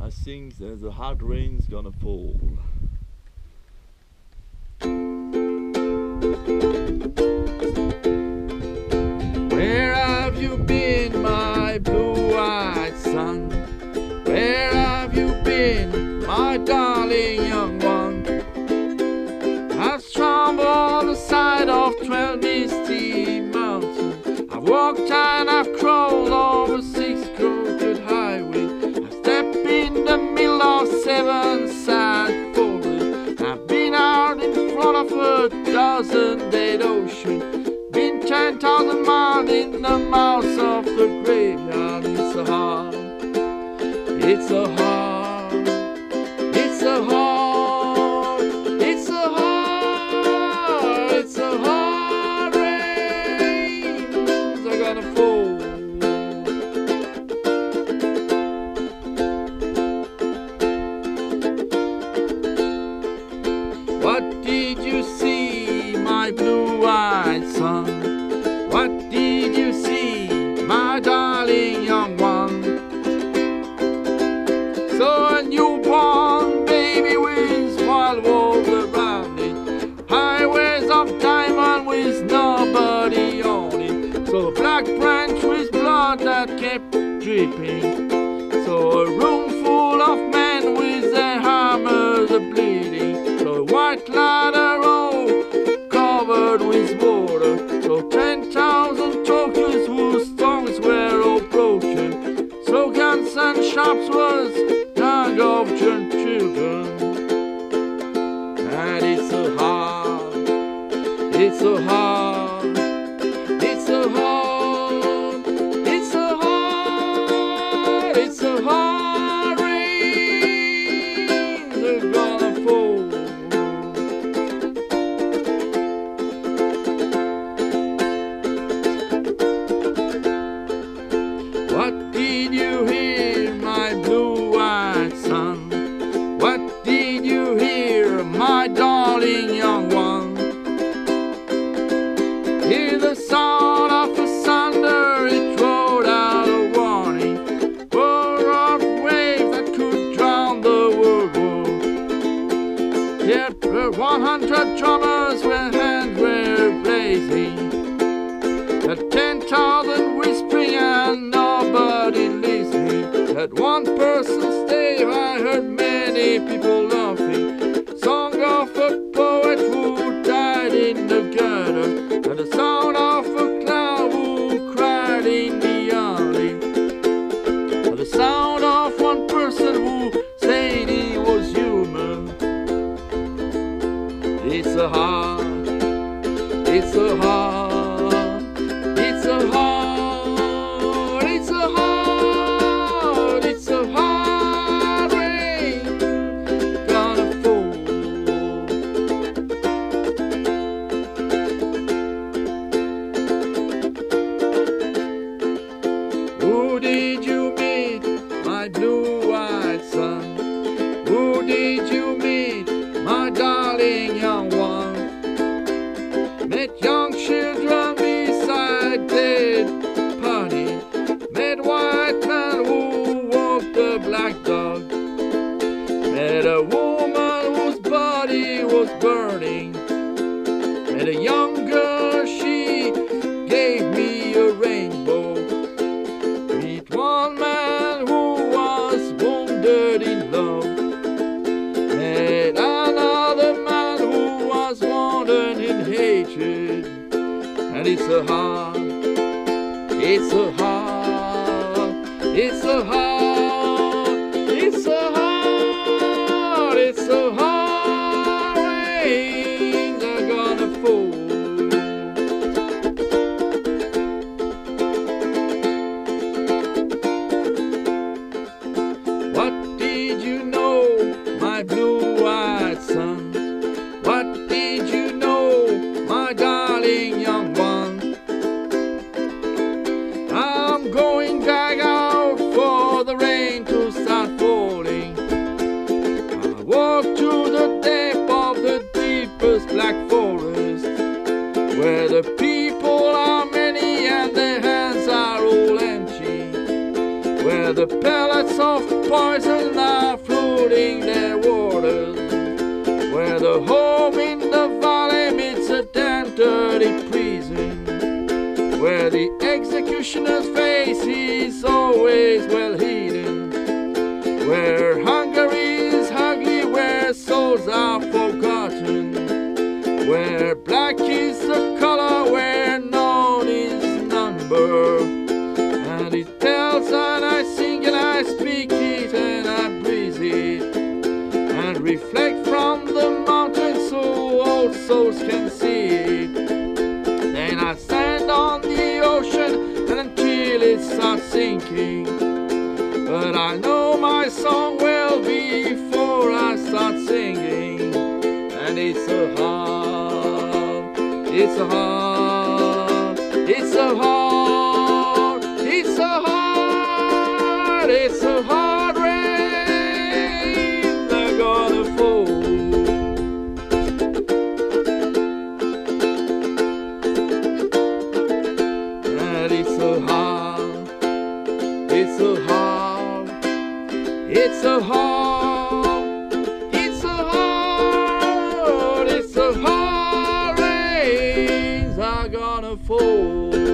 I think there's a hard rain's gonna fall. Where have you been, my blue-eyed son? Where have you been, my darling young one? I've stumbled the side of 12 misty mountains. I've walked and I've crawled over 6 crooked highways. I've stepped in the middle of 7 sad forests. I've been out in front of a 1,000 dead ocean. Been 10,000 miles in the mouth of the graveyard. It's so hard, it's so hard, it's so hard, it's so hard, it's so hard. Rains are gonna fall. What did you see, my blue-eyed son? What did you see, my darling young one? So a newborn baby with wild wolves around it, highways of diamond with nobody on it. So a black branch with blood that kept dripping. So a room full of men with their hammers bleeding. So a white ladder all covered with water. So 10,000 talkers whose tongues were all broken. So guns and shops was young of children. And it's so hard, it's so hard, it's so hard, it's so hard, it's so hard. Rains are gonna fall. What did you hear, my blue-eyed son? What did you hear, my darling young one? Hear the sound of the thunder, it rolled out a warning. Roar of waves that could drown the world war. Yet 100 drummers where hands were blazing. At 10,000 whispering and nobody listening. At one person's stave I heard many people laughing. Song of a poet who died in the gutter, and the sound of a clown who cried in the alley. And the sound of one person who said he was human. It's so hard, it's so hard, it's so hard, it's so hard, it's so hard. Rain gonna fall. Who did you meet, my blue-eyed son? Who did you meet, my darling young one? Met young children beside dead bodies. Met white man who walked the black dog. Met a woman whose body was burning. Met a young girl, she gave me a rainbow. Meet one man who was wounded in love. Met another man who was wounded in hatred. And it's so hard, it's so hard, it's so hard, it's so hard, it's so hard. Rains are gonna fall. What did you know, my blue-eyed son? What did you know, my darling young one? I'm going back out for the rain. the pellets of poison are flooding their waters, where the home in the valley meets a damn dirty prison, where the executioner's face is always well hidden, where hunger is ugly, where souls are forgotten, where black is the color, where none is number. And it tells, and I sing, and I speak it, and I breathe it, and reflect from the mountains so all souls can see it. Then I stand on the ocean and until it starts sinking, but I know my song well before I start singing. And it's a hard, it's a hard, it's a hard, it's a hard, it's a hard rain they're gonna fall. And it's a hard, it's a hard, it's a hard, it's a hard, it's a hard rains are gonna fall.